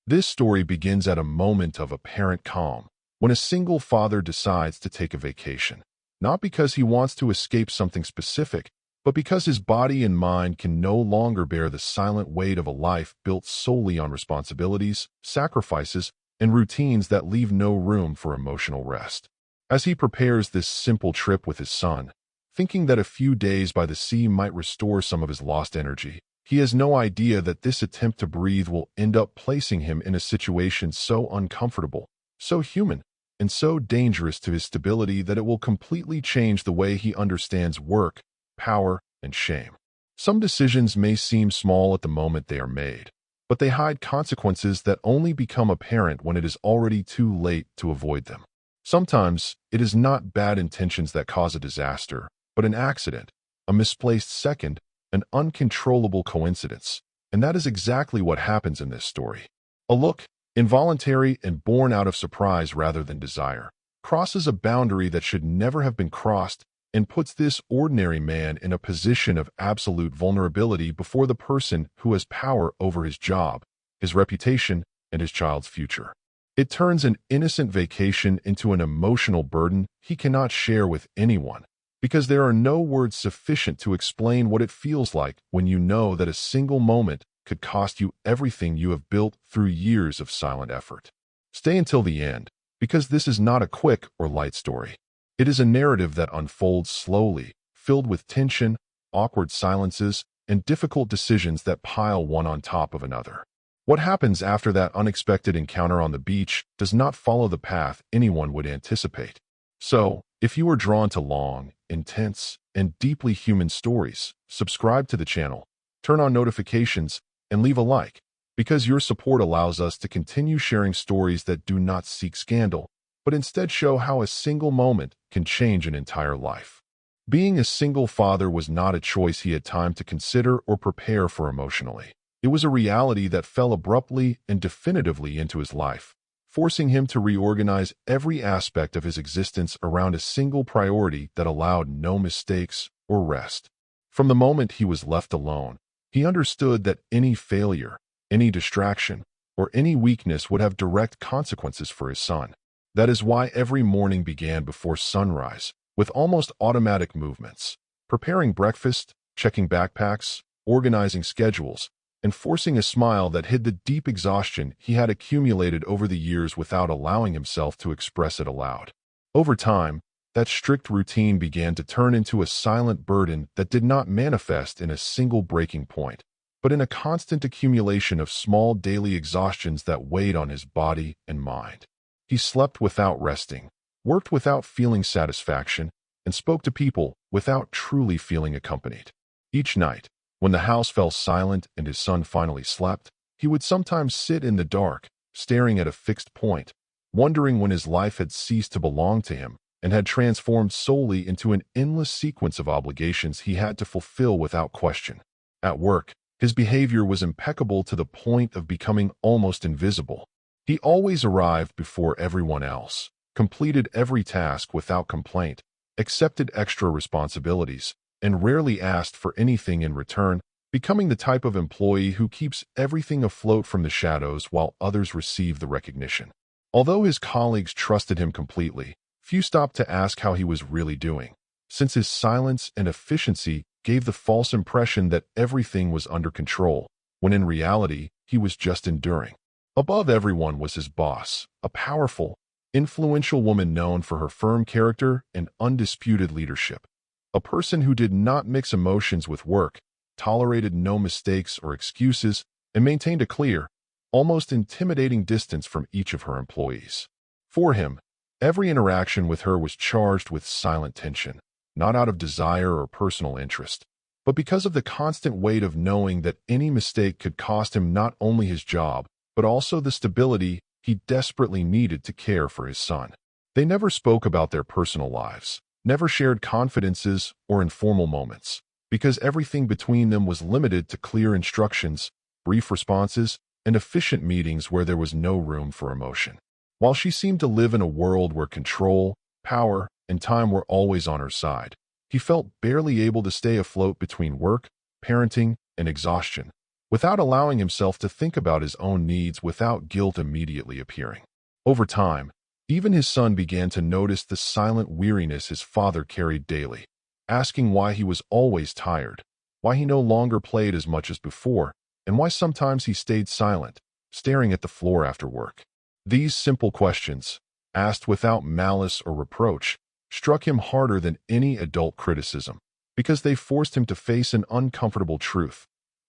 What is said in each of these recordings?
This story begins at a moment of apparent calm, when a single father decides to take a vacation. Not because he wants to escape something specific, but because his body and mind can no longer bear the silent weight of a life built solely on responsibilities, sacrifices, and routines that leave no room for emotional rest. As he prepares this simple trip with his son, thinking that a few days by the sea might restore some of his lost energy, he has no idea that this attempt to breathe will end up placing him in a situation so uncomfortable, so human, and so dangerous to his stability that it will completely change the way he understands work, power, and shame. Some decisions may seem small at the moment they are made, but they hide consequences that only become apparent when it is already too late to avoid them. Sometimes, it is not bad intentions that cause a disaster, but an accident, a misplaced second, an uncontrollable coincidence. And that is exactly what happens in this story. A look, involuntary and born out of surprise rather than desire, crosses a boundary that should never have been crossed and puts this ordinary man in a position of absolute vulnerability before the person who has power over his job, his reputation, and his child's future. It turns an innocent vacation into an emotional burden he cannot share with anyone, because there are no words sufficient to explain what it feels like when you know that a single moment could cost you everything you have built through years of silent effort. Stay until the end, because this is not a quick or light story. It is a narrative that unfolds slowly, filled with tension, awkward silences, and difficult decisions that pile one on top of another. What happens after that unexpected encounter on the beach does not follow the path anyone would anticipate. So, if you are drawn to long, intense, and deeply human stories, subscribe to the channel, turn on notifications, and leave a like, because your support allows us to continue sharing stories that do not seek scandal, but instead show how a single moment can change an entire life. Being a single father was not a choice he had time to consider or prepare for emotionally. It was a reality that fell abruptly and definitively into his life, forcing him to reorganize every aspect of his existence around a single priority that allowed no mistakes or rest. From the moment he was left alone, he understood that any failure, any distraction, or any weakness would have direct consequences for his son. That is why every morning began before sunrise, with almost automatic movements, preparing breakfast, checking backpacks, organizing schedules, and forcing a smile that hid the deep exhaustion he had accumulated over the years without allowing himself to express it aloud. Over time, that strict routine began to turn into a silent burden that did not manifest in a single breaking point, but in a constant accumulation of small daily exhaustions that weighed on his body and mind. He slept without resting, worked without feeling satisfaction, and spoke to people without truly feeling accompanied. Each night, when the house fell silent and his son finally slept, he would sometimes sit in the dark, staring at a fixed point, wondering when his life had ceased to belong to him and had transformed solely into an endless sequence of obligations he had to fulfill without question. At work, his behavior was impeccable to the point of becoming almost invisible. He always arrived before everyone else, completed every task without complaint, accepted extra responsibilities, and rarely asked for anything in return, becoming the type of employee who keeps everything afloat from the shadows while others receive the recognition. Although his colleagues trusted him completely, few stopped to ask how he was really doing, since his silence and efficiency gave the false impression that everything was under control, when in reality, he was just enduring. Above everyone was his boss, a powerful, influential woman known for her firm character and undisputed leadership. A person who did not mix emotions with work, tolerated no mistakes or excuses, and maintained a clear, almost intimidating distance from each of her employees. For him, every interaction with her was charged with silent tension, not out of desire or personal interest, but because of the constant weight of knowing that any mistake could cost him not only his job, but also the stability he desperately needed to care for his son. They never spoke about their personal lives, never shared confidences or informal moments, because everything between them was limited to clear instructions, brief responses, and efficient meetings where there was no room for emotion. While she seemed to live in a world where control, power, and time were always on her side, he felt barely able to stay afloat between work, parenting, and exhaustion. without allowing himself to think about his own needs without guilt immediately appearing. Over time, even his son began to notice the silent weariness his father carried daily, asking why he was always tired, why he no longer played as much as before, and why sometimes he stayed silent, staring at the floor after work. These simple questions, asked without malice or reproach, struck him harder than any adult criticism, because they forced him to face an uncomfortable truth.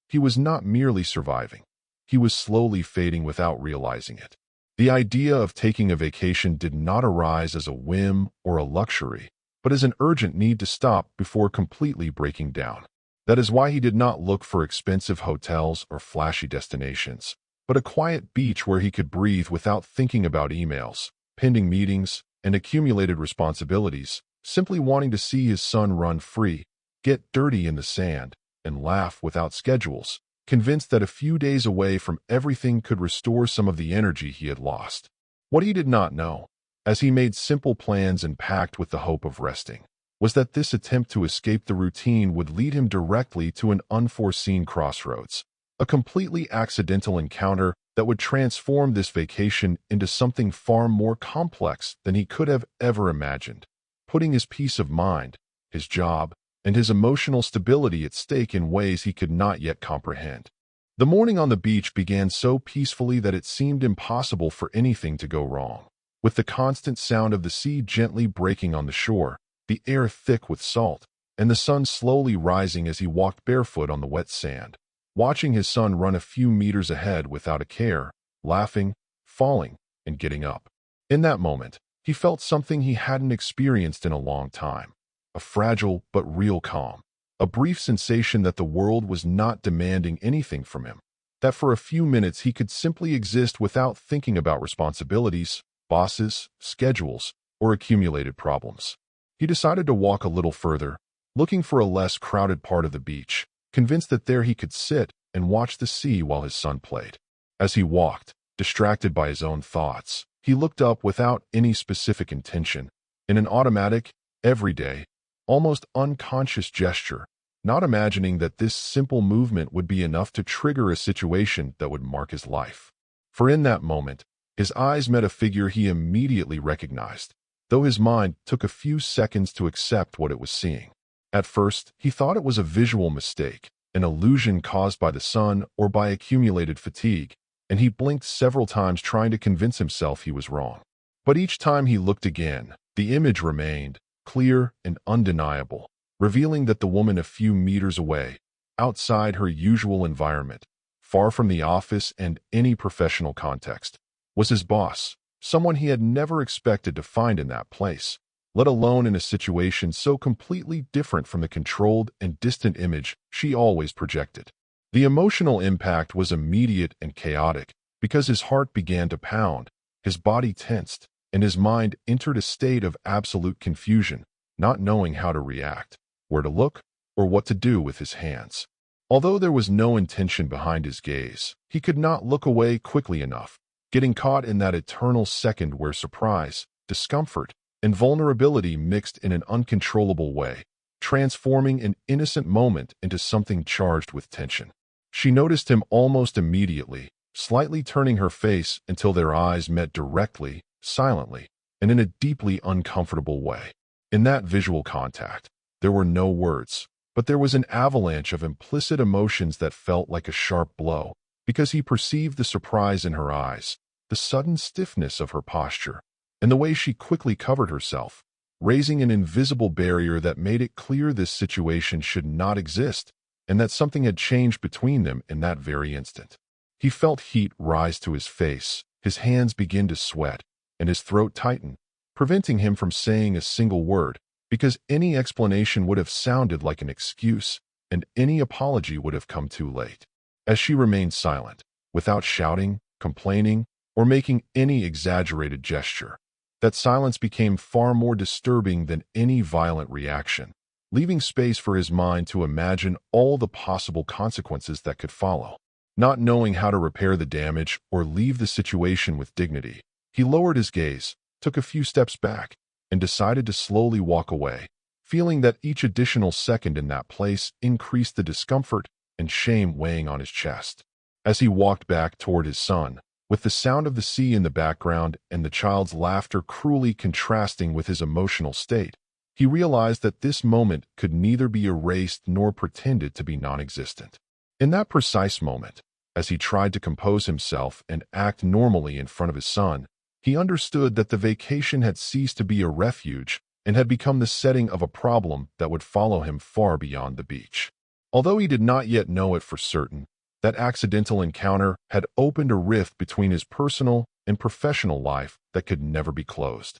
He was not merely surviving. He was slowly fading without realizing it. The idea of taking a vacation did not arise as a whim or a luxury, but as an urgent need to stop before completely breaking down. That is why he did not look for expensive hotels or flashy destinations, but a quiet beach where he could breathe without thinking about emails, pending meetings, and accumulated responsibilities, simply wanting to see his son run free, get dirty in the sand, and laugh without schedules, convinced that a few days away from everything could restore some of the energy he had lost. What he did not know, as he made simple plans and packed with the hope of resting, was that this attempt to escape the routine would lead him directly to an unforeseen crossroads, a completely accidental encounter that would transform this vacation into something far more complex than he could have ever imagined, putting his peace of mind, his job, and his emotional stability at stake in ways he could not yet comprehend. The morning on the beach began so peacefully that it seemed impossible for anything to go wrong. With the constant sound of the sea gently breaking on the shore, the air thick with salt, and the sun slowly rising as he walked barefoot on the wet sand, watching his son run a few meters ahead without a care, laughing, falling, and getting up. In that moment, he felt something he hadn't experienced in a long time. A fragile but real calm, a brief sensation that the world was not demanding anything from him, that for a few minutes he could simply exist without thinking about responsibilities, bosses, schedules, or accumulated problems. He decided to walk a little further, looking for a less crowded part of the beach, convinced that there he could sit and watch the sea while his son played. As he walked, distracted by his own thoughts, he looked up without any specific intention, in an automatic, everyday, almost unconscious gesture, not imagining that this simple movement would be enough to trigger a situation that would mark his life. For in that moment, his eyes met a figure he immediately recognized, though his mind took a few seconds to accept what it was seeing. At first, he thought it was a visual mistake, an illusion caused by the sun or by accumulated fatigue, and he blinked several times trying to convince himself he was wrong. But each time he looked again, the image remained, clear and undeniable, revealing that the woman a few meters away, outside her usual environment, far from the office and any professional context, was his boss, someone he had never expected to find in that place, let alone in a situation so completely different from the controlled and distant image she always projected. The emotional impact was immediate and chaotic because his heart began to pound, his body tensed, and his mind entered a state of absolute confusion, not knowing how to react, where to look, or what to do with his hands. Although there was no intention behind his gaze, he could not look away quickly enough, getting caught in that eternal second where surprise, discomfort, and vulnerability mixed in an uncontrollable way, transforming an innocent moment into something charged with tension. She noticed him almost immediately, slightly turning her face until their eyes met directly, silently, and in a deeply uncomfortable way. In that visual contact, there were no words, but there was an avalanche of implicit emotions that felt like a sharp blow, because he perceived the surprise in her eyes, the sudden stiffness of her posture, and the way she quickly covered herself, raising an invisible barrier that made it clear this situation should not exist, and that something had changed between them in that very instant. He felt heat rise to his face, his hands begin to sweat, and his throat tighten, preventing him from saying a single word, because any explanation would have sounded like an excuse, and any apology would have come too late. As she remained silent, without shouting, complaining, or making any exaggerated gesture, that silence became far more disturbing than any violent reaction, leaving space for his mind to imagine all the possible consequences that could follow. Not knowing how to repair the damage or leave the situation with dignity, he lowered his gaze, took a few steps back, and decided to slowly walk away, feeling that each additional second in that place increased the discomfort and shame weighing on his chest. As he walked back toward his son, with the sound of the sea in the background and the child's laughter cruelly contrasting with his emotional state, he realized that this moment could neither be erased nor pretended to be non-existent. In that precise moment, as he tried to compose himself and act normally in front of his son, he understood that the vacation had ceased to be a refuge and had become the setting of a problem that would follow him far beyond the beach. Although he did not yet know it for certain, that accidental encounter had opened a rift between his personal and professional life that could never be closed.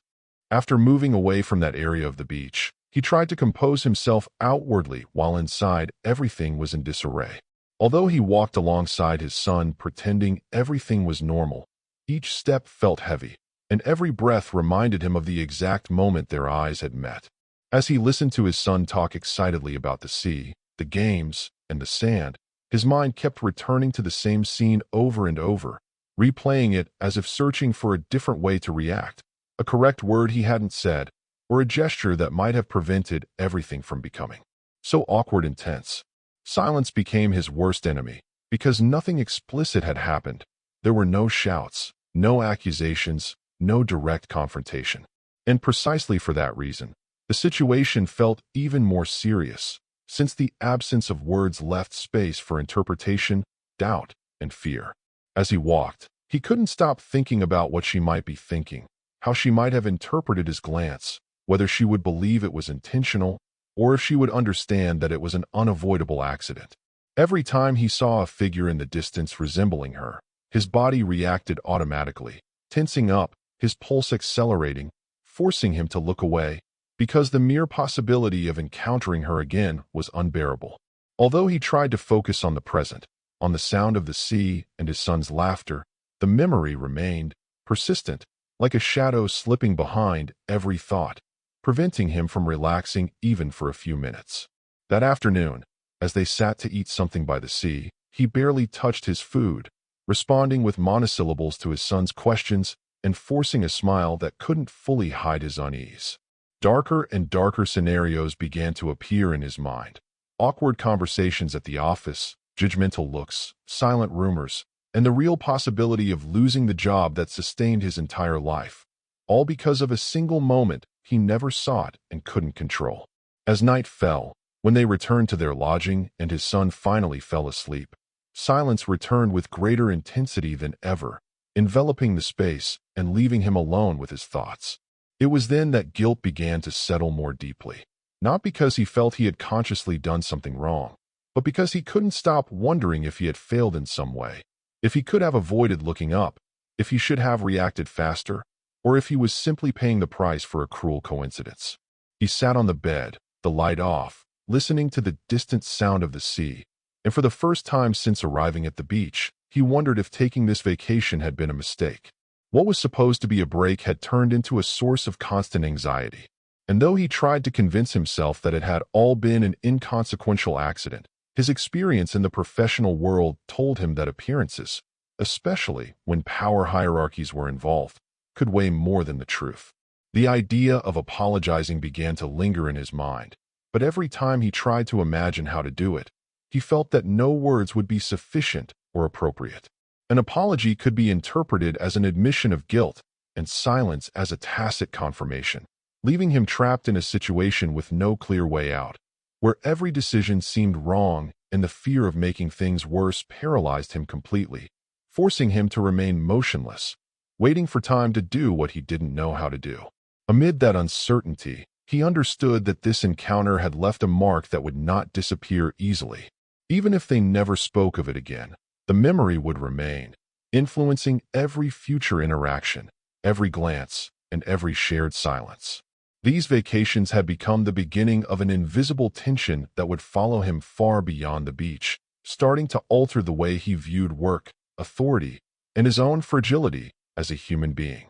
After moving away from that area of the beach, he tried to compose himself outwardly while inside everything was in disarray. Although he walked alongside his son pretending everything was normal, each step felt heavy, and every breath reminded him of the exact moment their eyes had met. As he listened to his son talk excitedly about the sea, the games, and the sand, his mind kept returning to the same scene over and over, replaying it as if searching for a different way to react, a correct word he hadn't said, or a gesture that might have prevented everything from becoming so awkward and tense. Silence became his worst enemy, because nothing explicit had happened. There were no shouts, no accusations, no direct confrontation. And precisely for that reason, the situation felt even more serious, since the absence of words left space for interpretation, doubt, and fear. As he walked, he couldn't stop thinking about what she might be thinking, how she might have interpreted his glance, whether she would believe it was intentional, or if she would understand that it was an unavoidable accident. Every time he saw a figure in the distance resembling her, his body reacted automatically, tensing up, his pulse accelerating, forcing him to look away, because the mere possibility of encountering her again was unbearable. Although he tried to focus on the present, on the sound of the sea and his son's laughter, the memory remained, persistent, like a shadow slipping behind every thought, preventing him from relaxing even for a few minutes. That afternoon, as they sat to eat something by the sea, he barely touched his food, responding with monosyllables to his son's questions and forcing a smile that couldn't fully hide his unease. Darker and darker scenarios began to appear in his mind. Awkward conversations at the office, judgmental looks, silent rumors, and the real possibility of losing the job that sustained his entire life, all because of a single moment he never sought and couldn't control. As night fell, when they returned to their lodging and his son finally fell asleep, silence returned with greater intensity than ever, enveloping the space and leaving him alone with his thoughts. It was then that guilt began to settle more deeply, not because he felt he had consciously done something wrong, but because he couldn't stop wondering if he had failed in some way, if he could have avoided looking up, if he should have reacted faster, or if he was simply paying the price for a cruel coincidence. He sat on the bed, the light off, listening to the distant sound of the sea, and for the first time since arriving at the beach, he wondered if taking this vacation had been a mistake. What was supposed to be a break had turned into a source of constant anxiety. And though he tried to convince himself that it had all been an inconsequential accident, his experience in the professional world told him that appearances, especially when power hierarchies were involved, could weigh more than the truth. The idea of apologizing began to linger in his mind, but every time he tried to imagine how to do it, he felt that no words would be sufficient or appropriate. An apology could be interpreted as an admission of guilt, and silence as a tacit confirmation, leaving him trapped in a situation with no clear way out, where every decision seemed wrong and the fear of making things worse paralyzed him completely, forcing him to remain motionless, waiting for time to do what he didn't know how to do. Amid that uncertainty, he understood that this encounter had left a mark that would not disappear easily. Even if they never spoke of it again, the memory would remain, influencing every future interaction, every glance, and every shared silence. These vacations had become the beginning of an invisible tension that would follow him far beyond the beach, starting to alter the way he viewed work, authority, and his own fragility as a human being.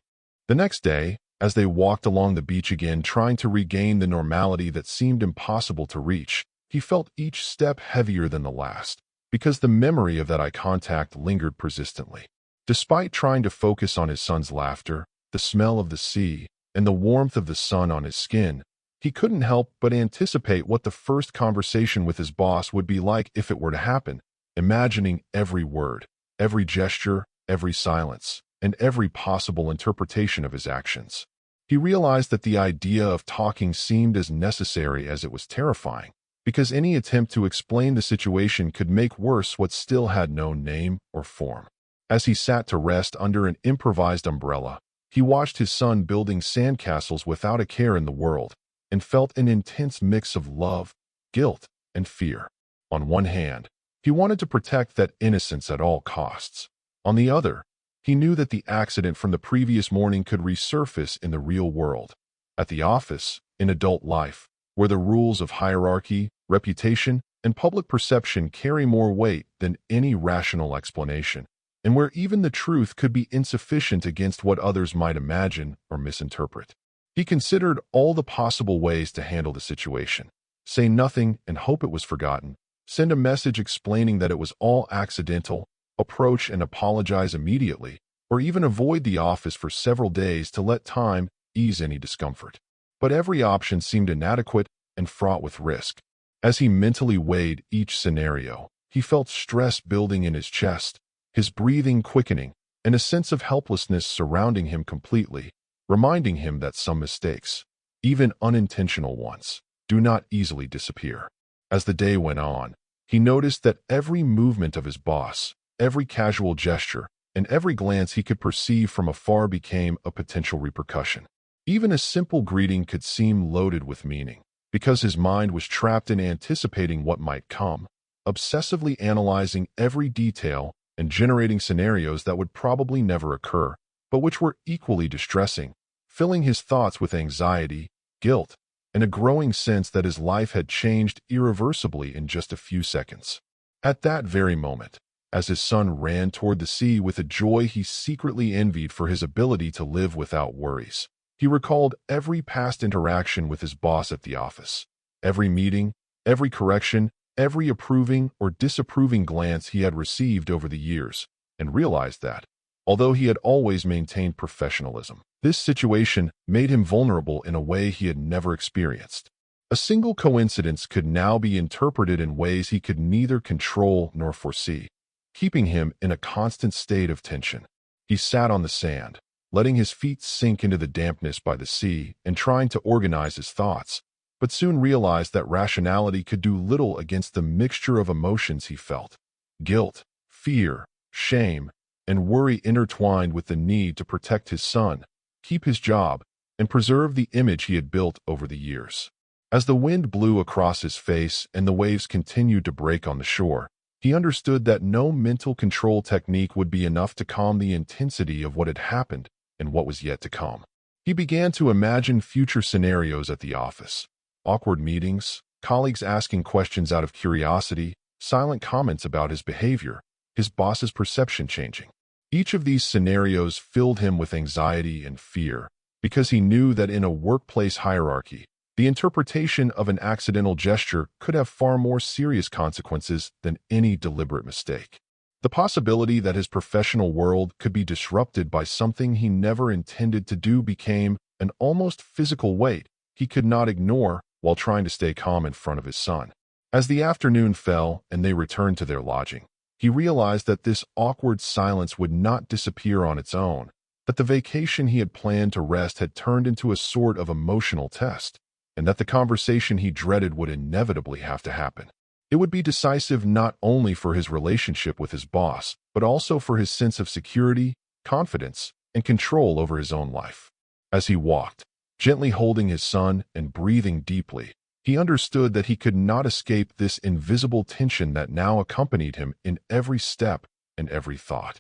The next day, as they walked along the beach again trying to regain the normality that seemed impossible to reach, he felt each step heavier than the last, because the memory of that eye contact lingered persistently. Despite trying to focus on his son's laughter, the smell of the sea, and the warmth of the sun on his skin, He couldn't help but anticipate what the first conversation with his boss would be like if it were to happen, imagining every word, every gesture, every silence, and every possible interpretation of his actions. He realized that the idea of talking seemed as necessary as it was terrifying, because any attempt to explain the situation could make worse what still had no name or form. As he sat to rest under an improvised umbrella, he watched his son building sandcastles without a care in the world, and felt an intense mix of love, guilt, and fear. On one hand, he wanted to protect that innocence at all costs. On the other, he knew that the accident from the previous morning could resurface in the real world. At the office, in adult life, where the rules of hierarchy, reputation, and public perception carry more weight than any rational explanation, and where even the truth could be insufficient against what others might imagine or misinterpret. He considered all the possible ways to handle the situation. Say nothing and hope it was forgotten. Send a message explaining that it was all accidental, approach and apologize immediately, or even avoid the office for several days to let time ease any discomfort. But every option seemed inadequate and fraught with risk. As he mentally weighed each scenario, he felt stress building in his chest, his breathing quickening, and a sense of helplessness surrounding him completely, reminding him that some mistakes, even unintentional ones, do not easily disappear. As the day went on, he noticed that every movement of his boss, every casual gesture, and every glance he could perceive from afar became a potential repercussion. Even a simple greeting could seem loaded with meaning, because his mind was trapped in anticipating what might come, obsessively analyzing every detail and generating scenarios that would probably never occur, but which were equally distressing, filling his thoughts with anxiety, guilt, and a growing sense that his life had changed irreversibly in just a few seconds. At that very moment, as his son ran toward the sea with a joy he secretly envied for his ability to live without worries, he recalled every past interaction with his boss at the office, every meeting, every correction, every approving or disapproving glance he had received over the years, and realized that, although he had always maintained professionalism, this situation made him vulnerable in a way he had never experienced. A single coincidence could now be interpreted in ways he could neither control nor foresee, keeping him in a constant state of tension. He sat on the sand, letting his feet sink into the dampness by the sea and trying to organize his thoughts, but soon realized that rationality could do little against the mixture of emotions he felt. Guilt, fear, shame, and worry intertwined with the need to protect his son, keep his job, and preserve the image he had built over the years. As the wind blew across his face and the waves continued to break on the shore, he understood that no mental control technique would be enough to calm the intensity of what had happened and what was yet to come. He began to imagine future scenarios at the office. Awkward meetings, colleagues asking questions out of curiosity, silent comments about his behavior, his boss's perception changing. Each of these scenarios filled him with anxiety and fear, because he knew that in a workplace hierarchy, the interpretation of an accidental gesture could have far more serious consequences than any deliberate mistake. The possibility that his professional world could be disrupted by something he never intended to do became an almost physical weight he could not ignore while trying to stay calm in front of his son. As the afternoon fell and they returned to their lodging, he realized that this awkward silence would not disappear on its own, that the vacation he had planned to rest had turned into a sort of emotional test, and that the conversation he dreaded would inevitably have to happen. It would be decisive not only for his relationship with his boss, but also for his sense of security, confidence, and control over his own life. As he walked, gently holding his son and breathing deeply, he understood that he could not escape this invisible tension that now accompanied him in every step and every thought.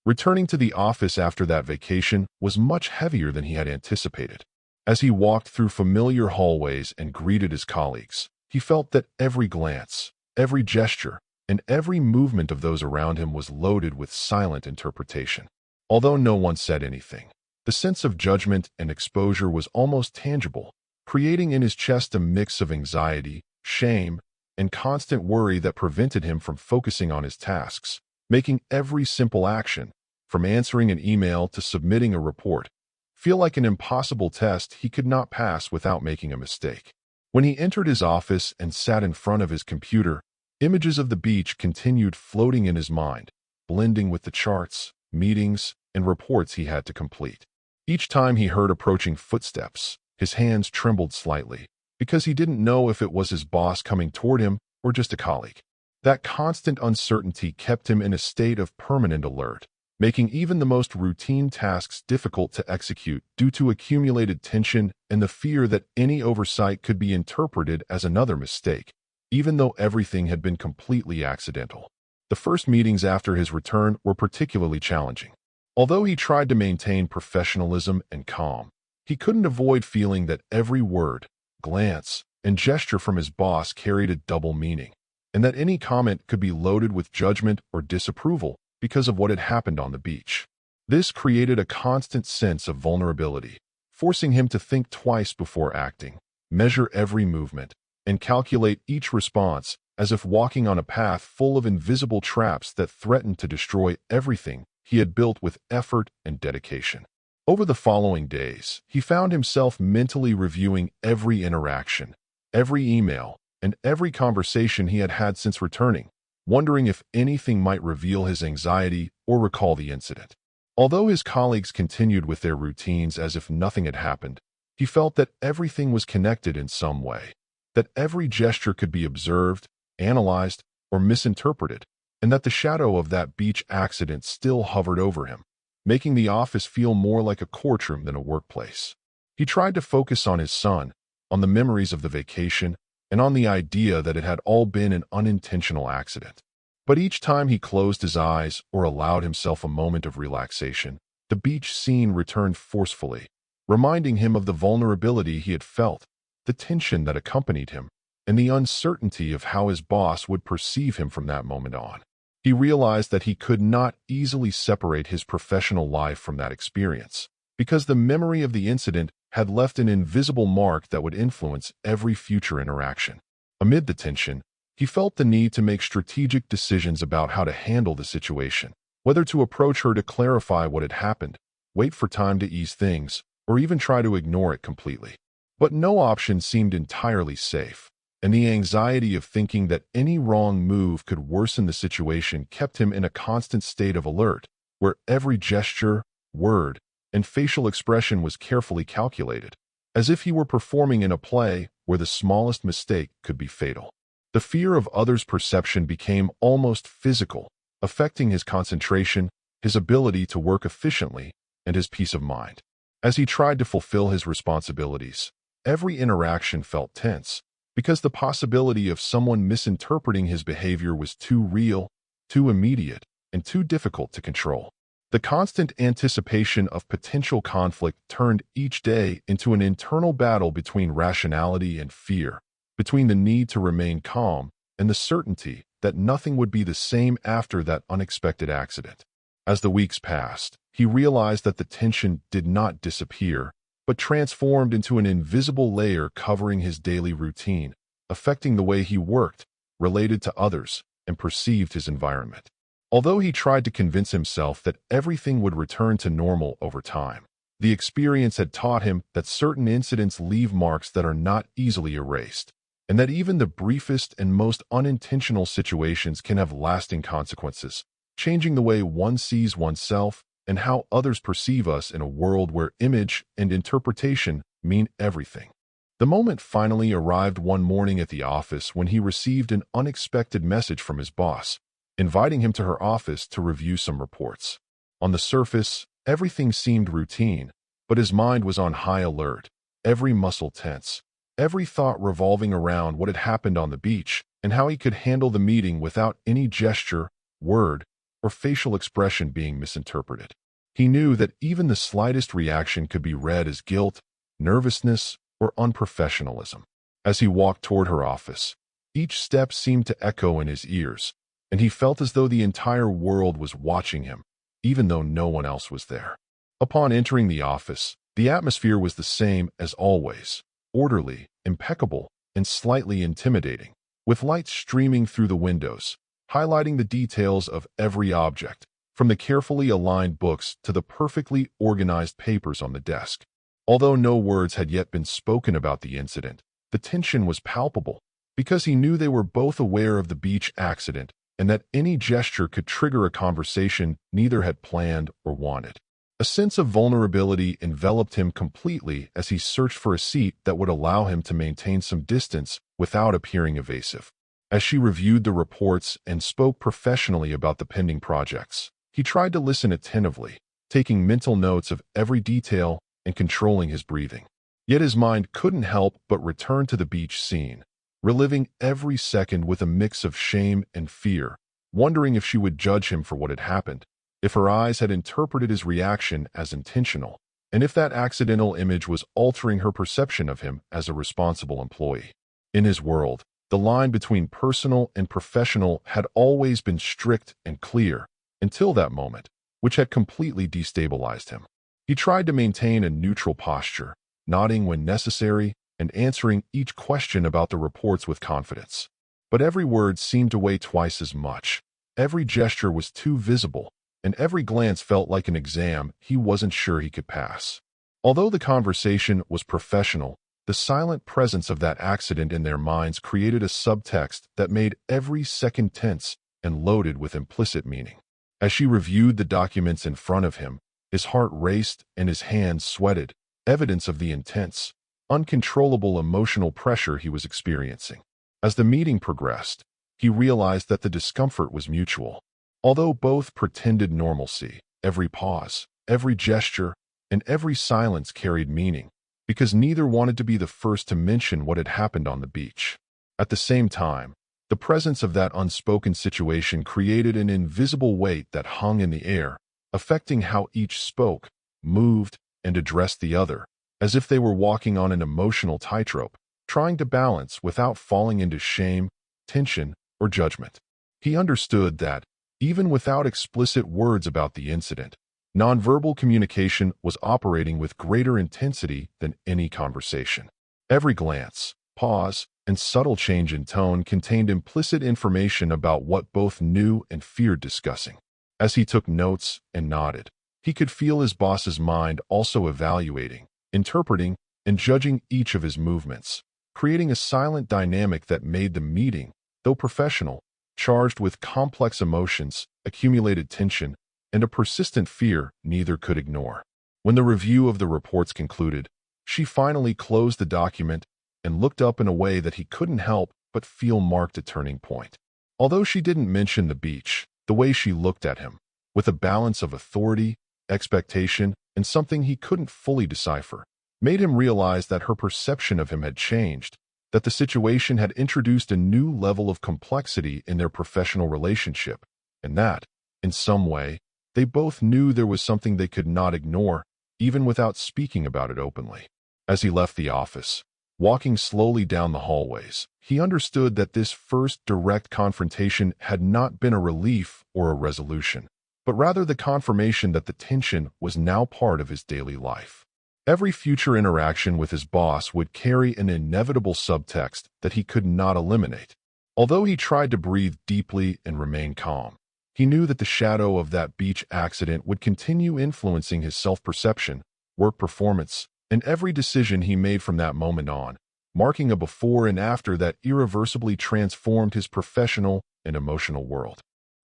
Returning to the office after that vacation was much heavier than he had anticipated. As he walked through familiar hallways and greeted his colleagues, he felt that every glance, every gesture, and every movement of those around him was loaded with silent interpretation. Although no one said anything, the sense of judgment and exposure was almost tangible, creating in his chest a mix of anxiety, shame, and constant worry that prevented him from focusing on his tasks, making every simple action, from answering an email to submitting a report, feel like an impossible test he could not pass without making a mistake. When he entered his office and sat in front of his computer, images of the beach continued floating in his mind, blending with the charts, meetings, and reports he had to complete. Each time he heard approaching footsteps, his hands trembled slightly, because he didn't know if it was his boss coming toward him or just a colleague. That constant uncertainty kept him in a state of permanent alert, making even the most routine tasks difficult to execute due to accumulated tension and the fear that any oversight could be interpreted as another mistake, even though everything had been completely accidental. The first meetings after his return were particularly challenging. Although he tried to maintain professionalism and calm, he couldn't avoid feeling that every word, glance, and gesture from his boss carried a double meaning, and that any comment could be loaded with judgment or disapproval because of what had happened on the beach. This created a constant sense of vulnerability, forcing him to think twice before acting, measure every movement, and calculate each response as if walking on a path full of invisible traps that threatened to destroy everything he had built with effort and dedication. Over the following days, he found himself mentally reviewing every interaction, every email, and every conversation he had had since returning, wondering if anything might reveal his anxiety or recall the incident. Although his colleagues continued with their routines as if nothing had happened, he felt that everything was connected in some way, that every gesture could be observed, analyzed, or misinterpreted, and that the shadow of that beach accident still hovered over him, making the office feel more like a courtroom than a workplace. He tried to focus on his son, on the memories of the vacation, and on the idea that it had all been an unintentional accident. But each time he closed his eyes or allowed himself a moment of relaxation, the beach scene returned forcefully, reminding him of the vulnerability he had felt, the tension that accompanied him, and the uncertainty of how his boss would perceive him from that moment on. He realized that he could not easily separate his professional life from that experience, because the memory of the incident had left an invisible mark that would influence every future interaction. Amid the tension, he felt the need to make strategic decisions about how to handle the situation, whether to approach her to clarify what had happened, wait for time to ease things, or even try to ignore it completely. But no option seemed entirely safe, and the anxiety of thinking that any wrong move could worsen the situation kept him in a constant state of alert, where every gesture, word, and facial expression was carefully calculated, as if he were performing in a play where the smallest mistake could be fatal. The fear of others' perception became almost physical, affecting his concentration, his ability to work efficiently, and his peace of mind. As he tried to fulfill his responsibilities, every interaction felt tense, because the possibility of someone misinterpreting his behavior was too real, too immediate, and too difficult to control. The constant anticipation of potential conflict turned each day into an internal battle between rationality and fear, between the need to remain calm and the certainty that nothing would be the same after that unexpected accident. As the weeks passed, he realized that the tension did not disappear, but transformed into an invisible layer covering his daily routine, affecting the way he worked, related to others, and perceived his environment. Although he tried to convince himself that everything would return to normal over time, the experience had taught him that certain incidents leave marks that are not easily erased, and that even the briefest and most unintentional situations can have lasting consequences, changing the way one sees oneself and how others perceive us in a world where image and interpretation mean everything. The moment finally arrived one morning at the office when he received an unexpected message from his boss, inviting him to her office to review some reports. On the surface, everything seemed routine, but his mind was on high alert, every muscle tense, every thought revolving around what had happened on the beach and how he could handle the meeting without any gesture, word, or facial expression being misinterpreted. He knew that even the slightest reaction could be read as guilt, nervousness, or unprofessionalism. As he walked toward her office, each step seemed to echo in his ears, and he felt as though the entire world was watching him, even though no one else was there. Upon entering the office, the atmosphere was the same as always, orderly, impeccable, and slightly intimidating, with lights streaming through the windows, highlighting the details of every object, from the carefully aligned books to the perfectly organized papers on the desk. Although no words had yet been spoken about the incident, The tension was palpable, because he knew they were both aware of the beach accident and that any gesture could trigger a conversation neither had planned or wanted. A sense of vulnerability enveloped him completely as he searched for a seat that would allow him to maintain some distance without appearing evasive. As she reviewed the reports and spoke professionally about the pending projects, he tried to listen attentively, taking mental notes of every detail and controlling his breathing. Yet his mind couldn't help but return to the beach scene, reliving every second with a mix of shame and fear, wondering if she would judge him for what had happened, if her eyes had interpreted his reaction as intentional, and if that accidental image was altering her perception of him as a responsible employee. In his world, the line between personal and professional had always been strict and clear, until that moment, which had completely destabilized him. He tried to maintain a neutral posture, nodding when necessary and answering each question about the reports with confidence. But every word seemed to weigh twice as much. Every gesture was too visible, and every glance felt like an exam he wasn't sure he could pass. Although the conversation was professional, the silent presence of that accident in their minds created a subtext that made every second tense and loaded with implicit meaning. As she reviewed the documents in front of him, his heart raced and his hands sweated, evidence of the intense, uncontrollable emotional pressure he was experiencing. As the meeting progressed, he realized that the discomfort was mutual. Although both pretended normalcy, every pause, every gesture, and every silence carried meaning, because neither wanted to be the first to mention what had happened on the beach. At the same time, the presence of that unspoken situation created an invisible weight that hung in the air, affecting how each spoke, moved, and addressed the other, as if they were walking on an emotional tightrope, trying to balance without falling into shame, tension, or judgment. He understood that, even without explicit words about the incident, nonverbal communication was operating with greater intensity than any conversation. Every glance, pause, and subtle change in tone contained implicit information about what both knew and feared discussing. As he took notes and nodded, he could feel his boss's mind also evaluating, interpreting, and judging each of his movements, creating a silent dynamic that made the meeting, though professional, charged with complex emotions, accumulated tension, and a persistent fear neither could ignore. When the review of the reports concluded, she finally closed the document and looked up in a way that he couldn't help but feel marked a turning point. Although she didn't mention the beach, the way she looked at him, with a balance of authority, expectation, and something he couldn't fully decipher, made him realize that her perception of him had changed, that the situation had introduced a new level of complexity in their professional relationship, and that, in some way, they both knew there was something they could not ignore, even without speaking about it openly. As he left the office, walking slowly down the hallways, he understood that this first direct confrontation had not been a relief or a resolution, but rather the confirmation that the tension was now part of his daily life. Every future interaction with his boss would carry an inevitable subtext that he could not eliminate. Although he tried to breathe deeply and remain calm, he knew that the shadow of that beach accident would continue influencing his self-perception, work performance, and every decision he made from that moment on, marking a before and after that irreversibly transformed his professional and emotional world.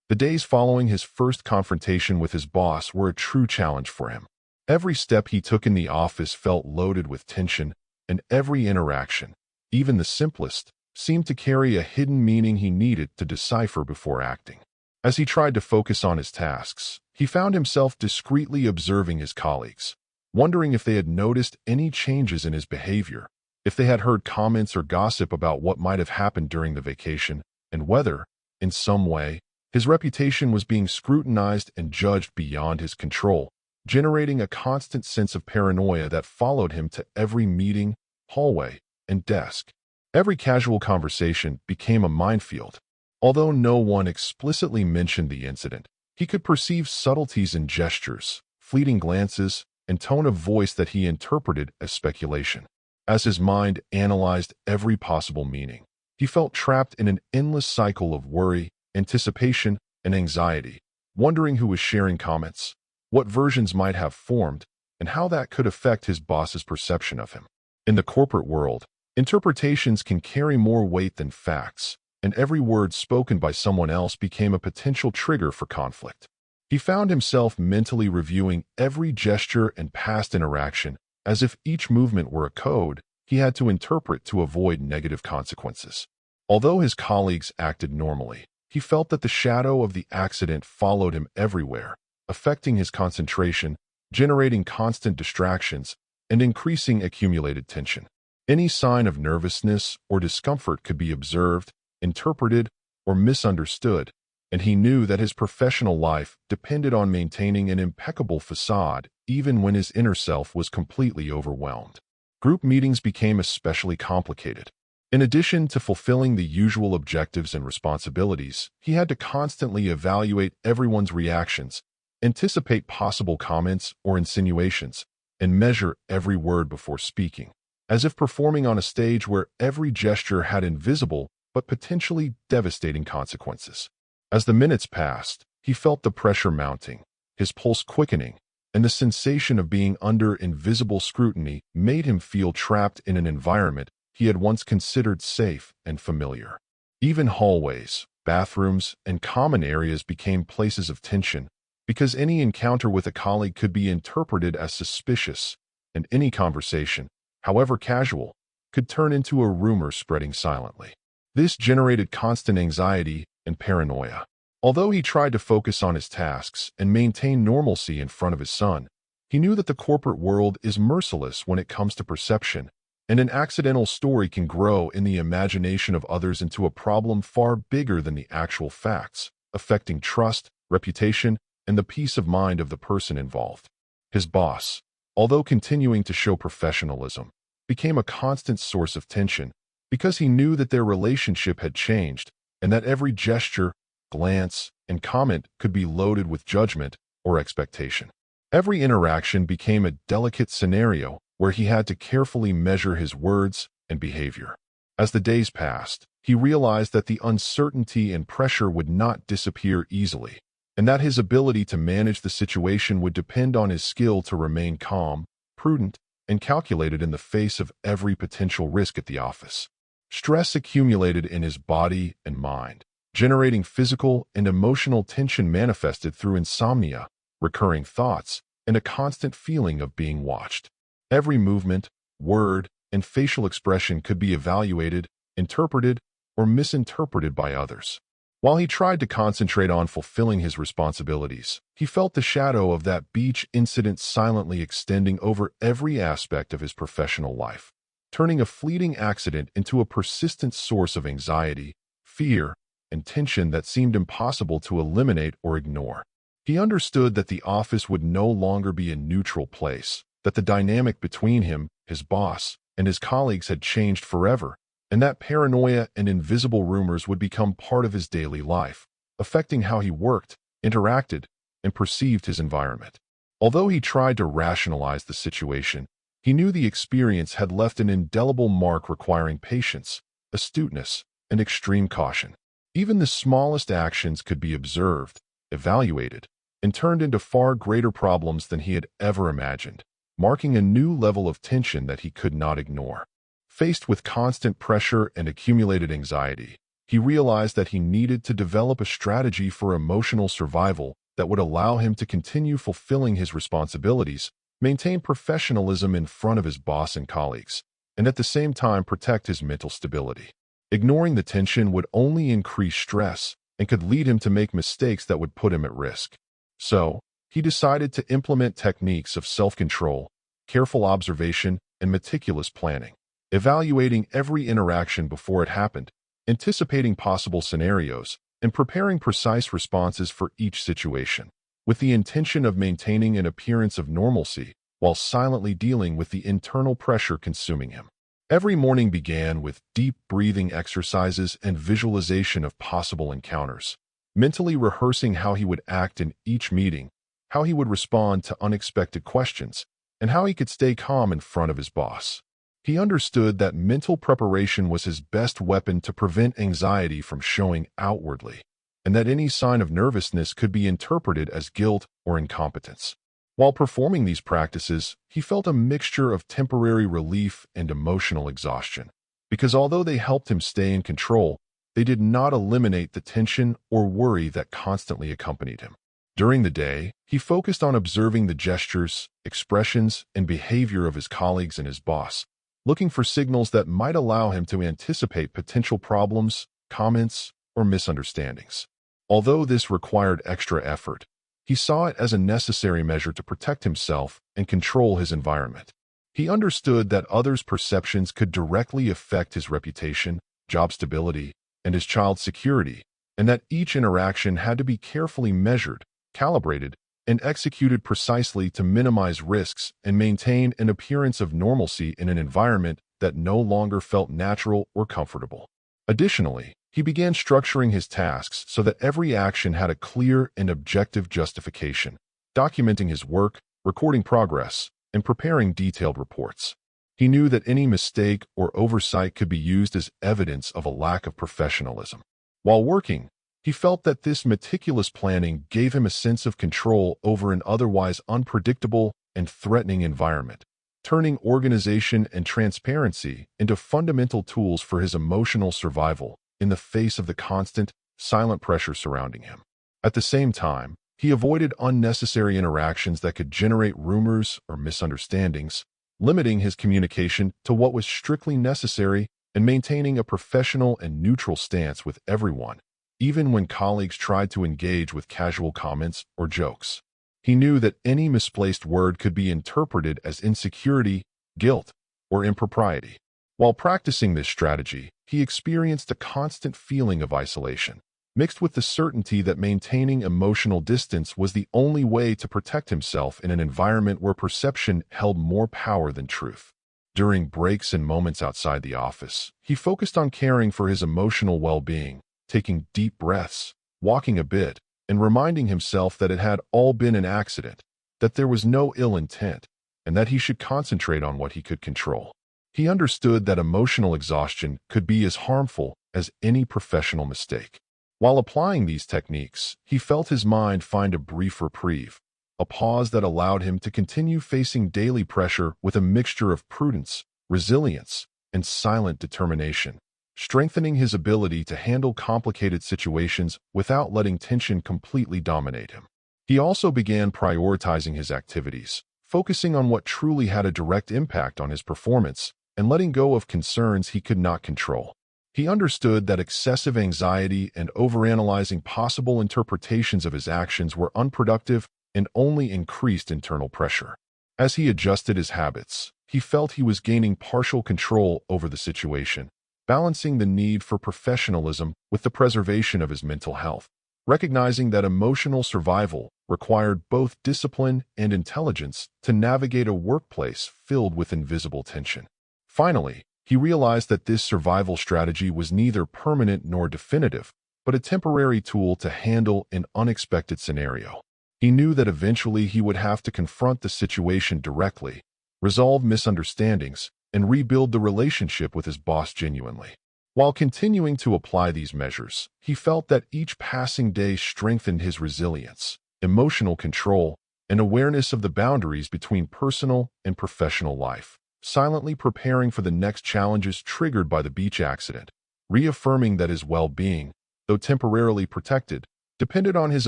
The days following his first confrontation with his boss were a true challenge for him. Every step he took in the office felt loaded with tension, and every interaction, even the simplest, seemed to carry a hidden meaning he needed to decipher before acting. As he tried to focus on his tasks, he found himself discreetly observing his colleagues, wondering if they had noticed any changes in his behavior, if they had heard comments or gossip about what might have happened during the vacation, and whether, in some way, his reputation was being scrutinized and judged beyond his control, generating a constant sense of paranoia that followed him to every meeting, hallway, and desk. Every casual conversation became a minefield. Although no one explicitly mentioned the incident, he could perceive subtleties in gestures, fleeting glances, and tone of voice that he interpreted as speculation. As his mind analyzed every possible meaning, he felt trapped in an endless cycle of worry, anticipation, and anxiety, wondering who was sharing comments, what versions might have formed, and how that could affect his boss's perception of him. In the corporate world, Interpretations can carry more weight than facts, and every word spoken by someone else became a potential trigger for conflict. He found himself mentally reviewing every gesture and past interaction as if each movement were a code he had to interpret to avoid negative consequences. Although his colleagues acted normally, he felt that the shadow of the accident followed him everywhere, affecting his concentration, generating constant distractions, and increasing accumulated tension. Any sign of nervousness or discomfort could be observed, interpreted, or misunderstood, and he knew that his professional life depended on maintaining an impeccable facade even when his inner self was completely overwhelmed. Group meetings became especially complicated. In addition to fulfilling the usual objectives and responsibilities, he had to constantly evaluate everyone's reactions, anticipate possible comments or insinuations, and measure every word before speaking, as if performing on a stage where every gesture had invisible but potentially devastating consequences. As the minutes passed, he felt the pressure mounting, his pulse quickening, and the sensation of being under invisible scrutiny made him feel trapped in an environment he had once considered safe and familiar. Even hallways, bathrooms, and common areas became places of tension because any encounter with a colleague could be interpreted as suspicious, and any conversation, however casual, could turn into a rumor spreading silently. This generated constant anxiety and paranoia. Although he tried to focus on his tasks and maintain normalcy in front of his son, he knew that the corporate world is merciless when it comes to perception, and an accidental story can grow in the imagination of others into a problem far bigger than the actual facts, affecting trust, reputation, and the peace of mind of the person involved. His boss, although continuing to show professionalism, became a constant source of tension because he knew that their relationship had changed and that every gesture, glance, and comment could be loaded with judgment or expectation. Every interaction became a delicate scenario where he had to carefully measure his words and behavior. As the days passed, he realized that the uncertainty and pressure would not disappear easily, and that his ability to manage the situation would depend on his skill to remain calm, prudent, and calculated in the face of every potential risk at the office. Stress accumulated in his body and mind, generating physical and emotional tension manifested through insomnia, recurring thoughts, and a constant feeling of being watched. Every movement, word, and facial expression could be evaluated, interpreted, or misinterpreted by others. While he tried to concentrate on fulfilling his responsibilities, he felt the shadow of that beach incident silently extending over every aspect of his professional life, turning a fleeting accident into a persistent source of anxiety, fear, and tension that seemed impossible to eliminate or ignore. He understood that the office would no longer be a neutral place, that the dynamic between him, his boss, and his colleagues had changed forever, and that paranoia and invisible rumors would become part of his daily life, affecting how he worked, interacted, and perceived his environment. Although he tried to rationalize the situation, he knew the experience had left an indelible mark requiring patience, astuteness, and extreme caution. Even the smallest actions could be observed, evaluated, and turned into far greater problems than he had ever imagined, marking a new level of tension that he could not ignore. Faced with constant pressure and accumulated anxiety, he realized that he needed to develop a strategy for emotional survival that would allow him to continue fulfilling his responsibilities, maintain professionalism in front of his boss and colleagues, and at the same time protect his mental stability. Ignoring the tension would only increase stress and could lead him to make mistakes that would put him at risk. So, he decided to implement techniques of self-control, careful observation, and meticulous planning, evaluating every interaction before it happened, anticipating possible scenarios, and preparing precise responses for each situation, with the intention of maintaining an appearance of normalcy while silently dealing with the internal pressure consuming him. Every morning began with deep breathing exercises and visualization of possible encounters, mentally rehearsing how he would act in each meeting, how he would respond to unexpected questions, and how he could stay calm in front of his boss. He understood that mental preparation was his best weapon to prevent anxiety from showing outwardly, and that any sign of nervousness could be interpreted as guilt or incompetence. While performing these practices, he felt a mixture of temporary relief and emotional exhaustion, because although they helped him stay in control, they did not eliminate the tension or worry that constantly accompanied him. During the day, he focused on observing the gestures, expressions, and behavior of his colleagues and his boss, looking for signals that might allow him to anticipate potential problems, comments, or misunderstandings. Although this required extra effort, he saw it as a necessary measure to protect himself and control his environment. He understood that others' perceptions could directly affect his reputation, job stability, and his child's security, and that each interaction had to be carefully measured, calibrated, and executed precisely to minimize risks and maintain an appearance of normalcy in an environment that no longer felt natural or comfortable. Additionally, he began structuring his tasks so that every action had a clear and objective justification, documenting his work, recording progress, and preparing detailed reports. He knew that any mistake or oversight could be used as evidence of a lack of professionalism. While working, he felt that this meticulous planning gave him a sense of control over an otherwise unpredictable and threatening environment, turning organization and transparency into fundamental tools for his emotional survival in the face of the constant, silent pressure surrounding him. At the same time, he avoided unnecessary interactions that could generate rumors or misunderstandings, limiting his communication to what was strictly necessary and maintaining a professional and neutral stance with everyone, even when colleagues tried to engage with casual comments or jokes. He knew that any misplaced word could be interpreted as insecurity, guilt, or impropriety. While practicing this strategy, he experienced a constant feeling of isolation, mixed with the certainty that maintaining emotional distance was the only way to protect himself in an environment where perception held more power than truth. During breaks and moments outside the office, he focused on caring for his emotional well-being, taking deep breaths, walking a bit, and reminding himself that it had all been an accident, that there was no ill intent, and that he should concentrate on what he could control. He understood that emotional exhaustion could be as harmful as any professional mistake. While applying these techniques, he felt his mind find a brief reprieve, a pause that allowed him to continue facing daily pressure with a mixture of prudence, resilience, and silent determination, strengthening his ability to handle complicated situations without letting tension completely dominate him. He also began prioritizing his activities, focusing on what truly had a direct impact on his performance and letting go of concerns he could not control. He understood that excessive anxiety and overanalyzing possible interpretations of his actions were unproductive and only increased internal pressure. As he adjusted his habits, he felt he was gaining partial control over the situation, balancing the need for professionalism with the preservation of his mental health, recognizing that emotional survival required both discipline and intelligence to navigate a workplace filled with invisible tension. Finally, he realized that this survival strategy was neither permanent nor definitive, but a temporary tool to handle an unexpected scenario. He knew that eventually he would have to confront the situation directly, resolve misunderstandings, and rebuild the relationship with his boss genuinely. While continuing to apply these measures, he felt that each passing day strengthened his resilience, emotional control, and awareness of the boundaries between personal and professional life, silently preparing for the next challenges triggered by the beach accident, reaffirming that his well-being, though temporarily protected, depended on his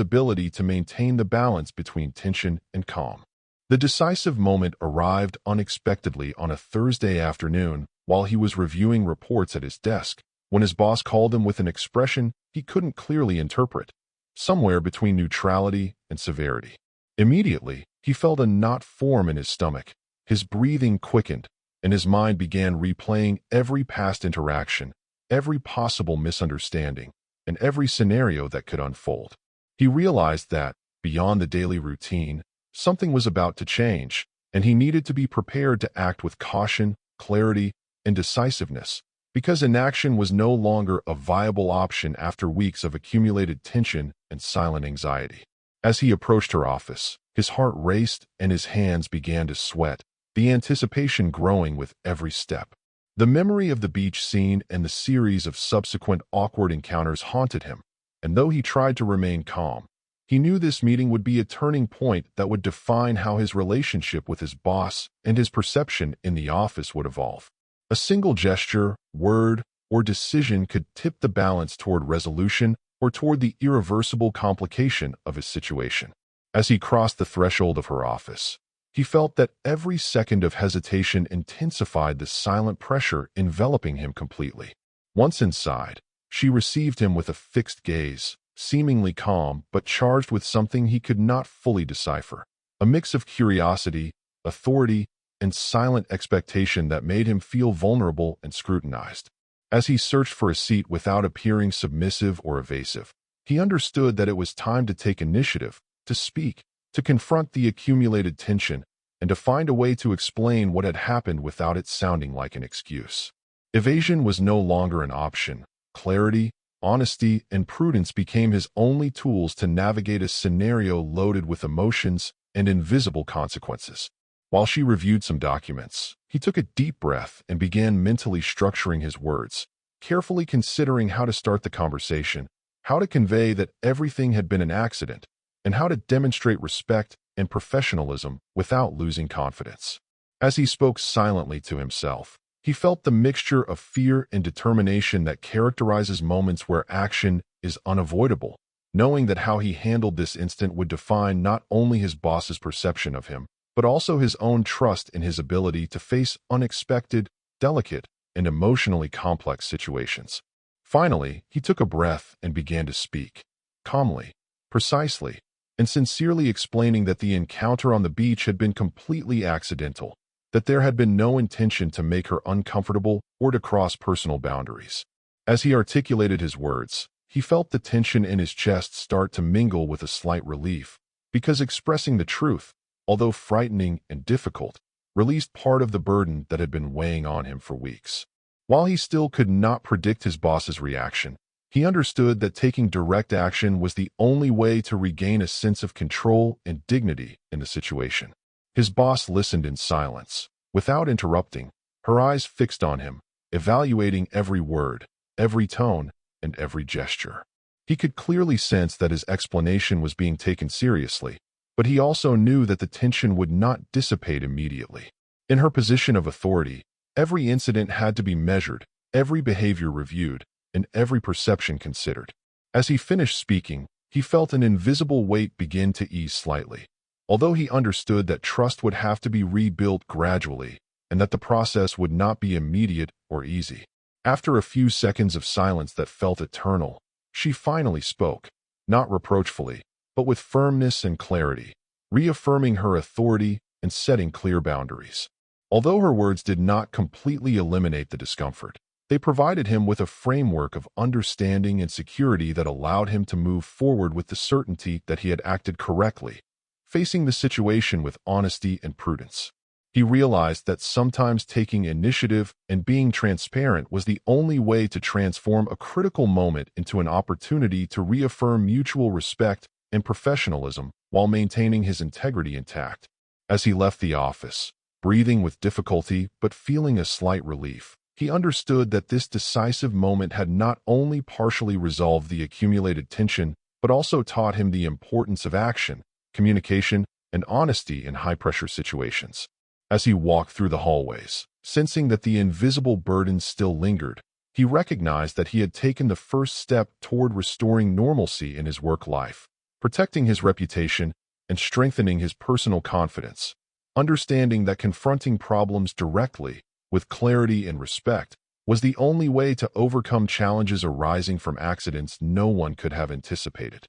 ability to maintain the balance between tension and calm. The decisive moment arrived unexpectedly on a Thursday afternoon while he was reviewing reports at his desk, when his boss called him with an expression he couldn't clearly interpret, somewhere between neutrality and severity. Immediately, he felt a knot form in his stomach. His breathing quickened, and his mind began replaying every past interaction, every possible misunderstanding, and every scenario that could unfold. He realized that, beyond the daily routine, something was about to change, and he needed to be prepared to act with caution, clarity, and decisiveness, because inaction was no longer a viable option after weeks of accumulated tension and silent anxiety. As he approached her office, his heart raced and his hands began to sweat, the anticipation growing with every step. The memory of the beach scene and the series of subsequent awkward encounters haunted him, and though he tried to remain calm, he knew this meeting would be a turning point that would define how his relationship with his boss and his perception in the office would evolve. A single gesture, word, or decision could tip the balance toward resolution or toward the irreversible complication of his situation. As he crossed the threshold of her office, he felt that every second of hesitation intensified the silent pressure enveloping him completely. Once inside, she received him with a fixed gaze, seemingly calm but charged with something he could not fully decipher. A mix of curiosity, authority, and silent expectation that made him feel vulnerable and scrutinized. As he searched for a seat without appearing submissive or evasive, he understood that it was time to take initiative, to speak, to confront the accumulated tension, and to find a way to explain what had happened without it sounding like an excuse. Evasion was no longer an option. Clarity, honesty, and prudence became his only tools to navigate a scenario loaded with emotions and invisible consequences. While she reviewed some documents, he took a deep breath and began mentally structuring his words, carefully considering how to start the conversation, how to convey that everything had been an accident, and how to demonstrate respect and professionalism without losing confidence. As he spoke silently to himself, he felt the mixture of fear and determination that characterizes moments where action is unavoidable, knowing that how he handled this instant would define not only his boss's perception of him, but also his own trust in his ability to face unexpected, delicate, and emotionally complex situations. Finally, he took a breath and began to speak, calmly, precisely, and sincerely explaining that the encounter on the beach had been completely accidental, that there had been no intention to make her uncomfortable or to cross personal boundaries. As he articulated his words, he felt the tension in his chest start to mingle with a slight relief, because expressing the truth, although frightening and difficult, released part of the burden that had been weighing on him for weeks. While he still could not predict his boss's reaction, he understood that taking direct action was the only way to regain a sense of control and dignity in the situation. His boss listened in silence, without interrupting, her eyes fixed on him, evaluating every word, every tone, and every gesture. He could clearly sense that his explanation was being taken seriously, but he also knew that the tension would not dissipate immediately. In her position of authority, every incident had to be measured, every behavior reviewed, and every perception considered. As he finished speaking, he felt an invisible weight begin to ease slightly. Although he understood that trust would have to be rebuilt gradually, and that the process would not be immediate or easy. After a few seconds of silence that felt eternal, she finally spoke, not reproachfully, but with firmness and clarity, reaffirming her authority and setting clear boundaries. Although her words did not completely eliminate the discomfort, they provided him with a framework of understanding and security that allowed him to move forward with the certainty that he had acted correctly, facing the situation with honesty and prudence. He realized that sometimes taking initiative and being transparent was the only way to transform a critical moment into an opportunity to reaffirm mutual respect and professionalism while maintaining his integrity intact. As he left the office, breathing with difficulty but feeling a slight relief, he understood that this decisive moment had not only partially resolved the accumulated tension, but also taught him the importance of action, communication, and honesty in high-pressure situations. As he walked through the hallways, sensing that the invisible burdens still lingered, he recognized that he had taken the first step toward restoring normalcy in his work life, protecting his reputation, and strengthening his personal confidence. Understanding that confronting problems directly, with clarity and respect, was the only way to overcome challenges arising from accidents no one could have anticipated.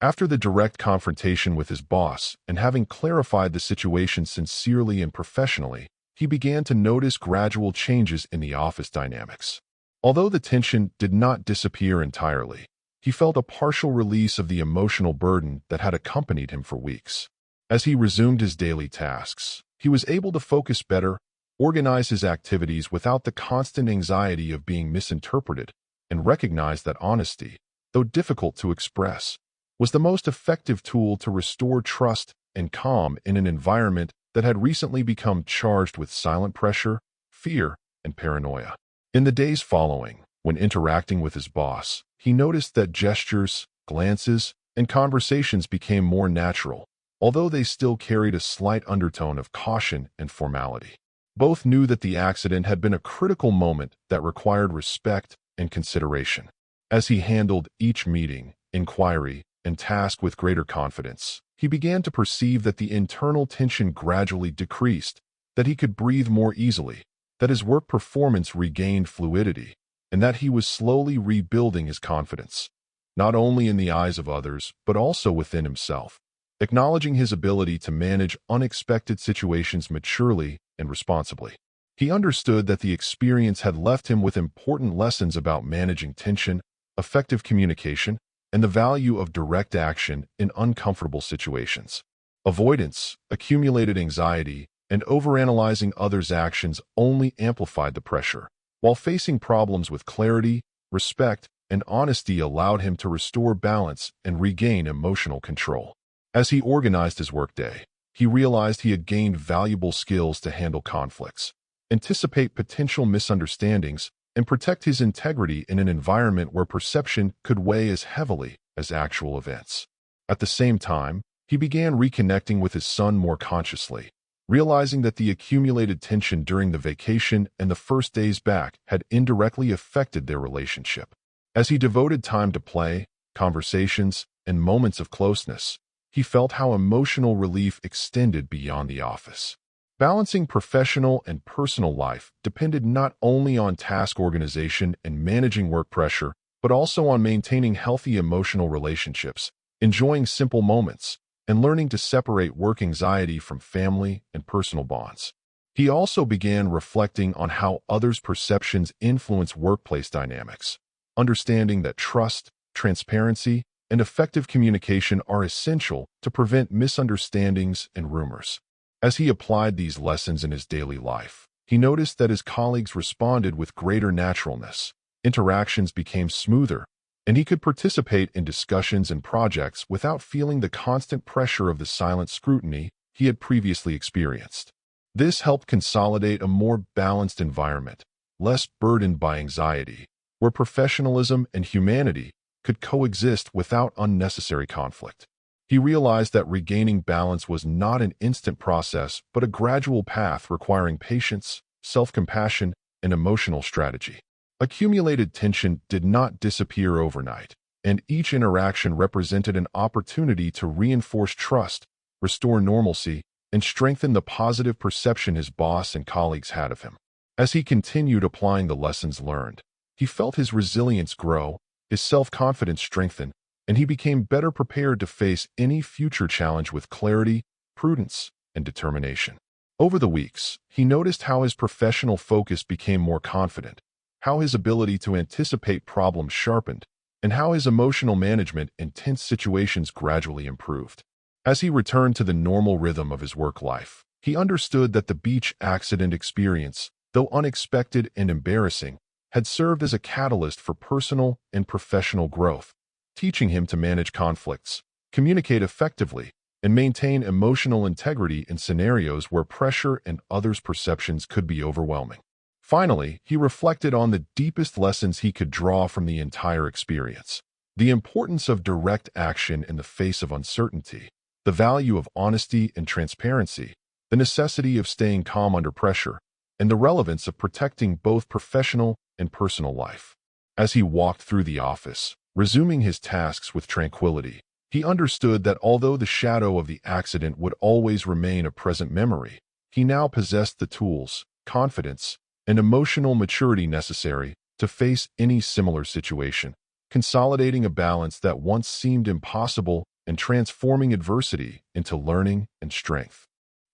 After the direct confrontation with his boss, and having clarified the situation sincerely and professionally, he began to notice gradual changes in the office dynamics. Although the tension did not disappear entirely, he felt a partial release of the emotional burden that had accompanied him for weeks. As he resumed his daily tasks, he was able to focus better, organize his activities without the constant anxiety of being misinterpreted, and recognize that honesty, though difficult to express, was the most effective tool to restore trust and calm in an environment that had recently become charged with silent pressure, fear, and paranoia. In the days following, when interacting with his boss, he noticed that gestures, glances, and conversations became more natural, although they still carried a slight undertone of caution and formality. Both knew that the accident had been a critical moment that required respect and consideration. As he handled each meeting, inquiry, and task with greater confidence, he began to perceive that the internal tension gradually decreased, that he could breathe more easily, that his work performance regained fluidity, and that he was slowly rebuilding his confidence, not only in the eyes of others, but also within himself. Acknowledging his ability to manage unexpected situations maturely and responsibly, he understood that the experience had left him with important lessons about managing tension, effective communication, and the value of direct action in uncomfortable situations. Avoidance, accumulated anxiety, and overanalyzing others' actions only amplified the pressure, while facing problems with clarity, respect, and honesty allowed him to restore balance and regain emotional control. As he organized his workday, he realized he had gained valuable skills to handle conflicts, anticipate potential misunderstandings, and protect his integrity in an environment where perception could weigh as heavily as actual events. At the same time, he began reconnecting with his son more consciously, realizing that the accumulated tension during the vacation and the first days back had indirectly affected their relationship. As he devoted time to play, conversations, and moments of closeness, he felt how emotional relief extended beyond the office. Balancing professional and personal life depended not only on task organization and managing work pressure, but also on maintaining healthy emotional relationships, enjoying simple moments, and learning to separate work anxiety from family and personal bonds. He also began reflecting on how others' perceptions influence workplace dynamics, understanding that trust, transparency, and effective communication are essential to prevent misunderstandings and rumors. As he applied these lessons in his daily life, he noticed that his colleagues responded with greater naturalness, interactions became smoother, and he could participate in discussions and projects without feeling the constant pressure of the silent scrutiny he had previously experienced. This helped consolidate a more balanced environment, less burdened by anxiety, where professionalism and humanity could coexist without unnecessary conflict. He realized that regaining balance was not an instant process, but a gradual path requiring patience, self-compassion, and emotional strategy. Accumulated tension did not disappear overnight, and each interaction represented an opportunity to reinforce trust, restore normalcy, and strengthen the positive perception his boss and colleagues had of him. As he continued applying the lessons learned, he felt his resilience grow, his self-confidence strengthen, and he became better prepared to face any future challenge with clarity, prudence, and determination. Over the weeks, he noticed how his professional focus became more confident, how his ability to anticipate problems sharpened, and how his emotional management in tense situations gradually improved. As he returned to the normal rhythm of his work life, he understood that the beach accident experience, though unexpected and embarrassing, had served as a catalyst for personal and professional growth, teaching him to manage conflicts, communicate effectively, and maintain emotional integrity in scenarios where pressure and others' perceptions could be overwhelming. Finally, he reflected on the deepest lessons he could draw from the entire experience: the importance of direct action in the face of uncertainty, the value of honesty and transparency, the necessity of staying calm under pressure, and the relevance of protecting both professional and personal life. As he walked through the office, resuming his tasks with tranquility, he understood that although the shadow of the accident would always remain a present memory, he now possessed the tools, confidence, and emotional maturity necessary to face any similar situation, consolidating a balance that once seemed impossible and transforming adversity into learning and strength.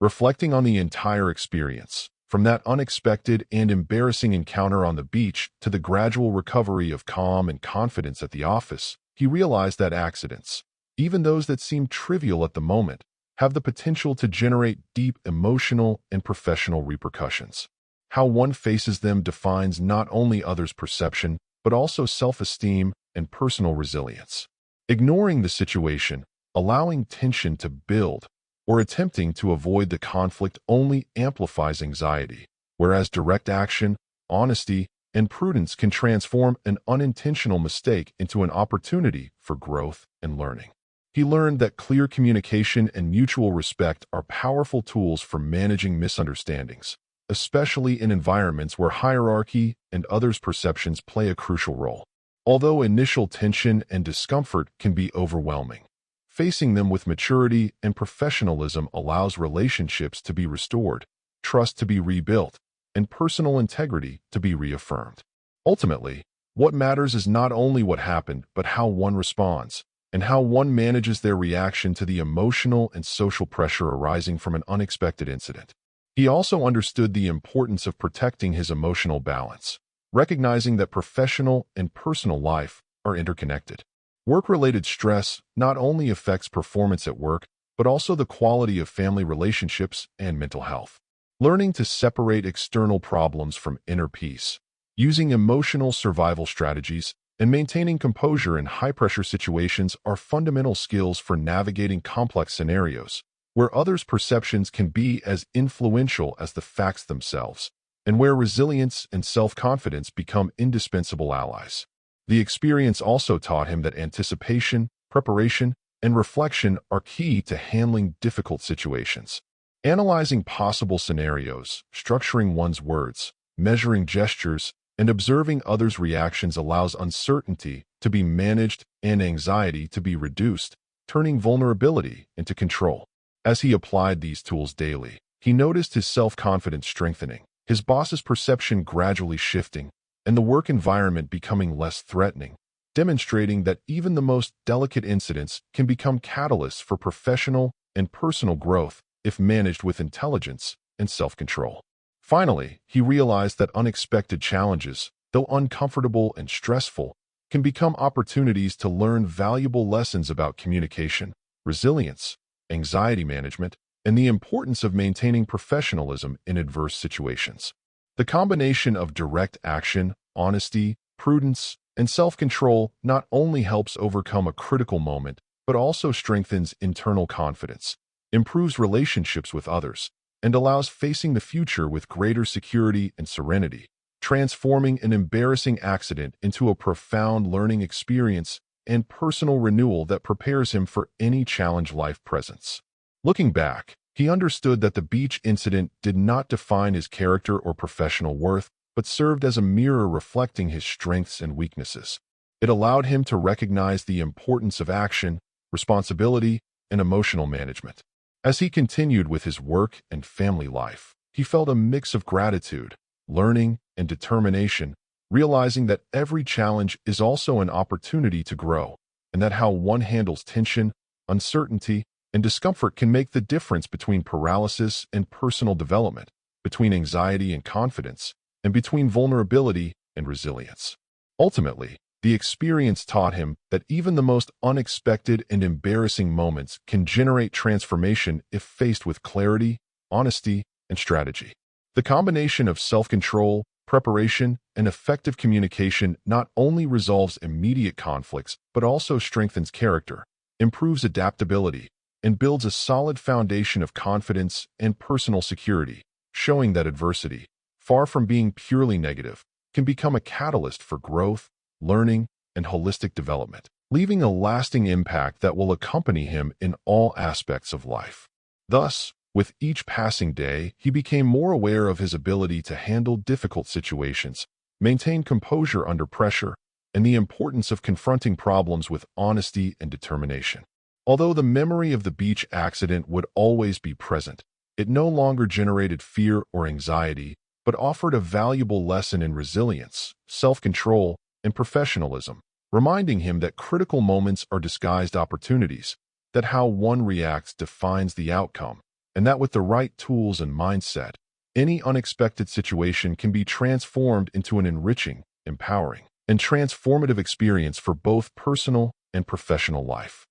Reflecting on the entire experience, from that unexpected and embarrassing encounter on the beach to the gradual recovery of calm and confidence at the office, he realized that accidents, even those that seem trivial at the moment, have the potential to generate deep emotional and professional repercussions. How one faces them defines not only others' perception, but also self-esteem and personal resilience. Ignoring the situation, allowing tension to build, or attempting to avoid the conflict only amplifies anxiety, whereas direct action, honesty, and prudence can transform an unintentional mistake into an opportunity for growth and learning. He learned that clear communication and mutual respect are powerful tools for managing misunderstandings, especially in environments where hierarchy and others' perceptions play a crucial role. Although initial tension and discomfort can be overwhelming, facing them with maturity and professionalism allows relationships to be restored, trust to be rebuilt, and personal integrity to be reaffirmed. Ultimately, what matters is not only what happened, but how one responds, and how one manages their reaction to the emotional and social pressure arising from an unexpected incident. He also understood the importance of protecting his emotional balance, recognizing that professional and personal life are interconnected. Work-related stress not only affects performance at work, but also the quality of family relationships and mental health. Learning to separate external problems from inner peace, using emotional survival strategies, and maintaining composure in high-pressure situations are fundamental skills for navigating complex scenarios, where others' perceptions can be as influential as the facts themselves, and where resilience and self-confidence become indispensable allies. The experience also taught him that anticipation, preparation, and reflection are key to handling difficult situations. Analyzing possible scenarios, structuring one's words, measuring gestures, and observing others' reactions allows uncertainty to be managed and anxiety to be reduced, turning vulnerability into control. As he applied these tools daily, he noticed his self-confidence strengthening, his boss's perception gradually shifting, and the work environment becoming less threatening, demonstrating that even the most delicate incidents can become catalysts for professional and personal growth if managed with intelligence and self-control. Finally, he realized that unexpected challenges, though uncomfortable and stressful, can become opportunities to learn valuable lessons about communication, resilience, anxiety management, and the importance of maintaining professionalism in adverse situations. The combination of direct action, honesty, prudence, and self-control not only helps overcome a critical moment, but also strengthens internal confidence, improves relationships with others, and allows facing the future with greater security and serenity, transforming an embarrassing accident into a profound learning experience and personal renewal that prepares him for any challenge life presents. Looking back, he understood that the beach incident did not define his character or professional worth, but served as a mirror reflecting his strengths and weaknesses. It allowed him to recognize the importance of action, responsibility, and emotional management. As he continued with his work and family life, he felt a mix of gratitude, learning, and determination, realizing that every challenge is also an opportunity to grow, and that how one handles tension, uncertainty, and discomfort can make the difference between paralysis and personal development, between anxiety and confidence, and between vulnerability and resilience. Ultimately, the experience taught him that even the most unexpected and embarrassing moments can generate transformation if faced with clarity, honesty, and strategy. The combination of self-control, preparation, and effective communication not only resolves immediate conflicts, but also strengthens character, improves adaptability, and builds a solid foundation of confidence and personal security, showing that adversity, far from being purely negative, can become a catalyst for growth, learning, and holistic development, leaving a lasting impact that will accompany him in all aspects of life. Thus, with each passing day, he became more aware of his ability to handle difficult situations, maintain composure under pressure, and the importance of confronting problems with honesty and determination. Although the memory of the beach accident would always be present, it no longer generated fear or anxiety, but offered a valuable lesson in resilience, self-control, and professionalism, reminding him that critical moments are disguised opportunities, that how one reacts defines the outcome, and that with the right tools and mindset, any unexpected situation can be transformed into an enriching, empowering, and transformative experience for both personal and professional life.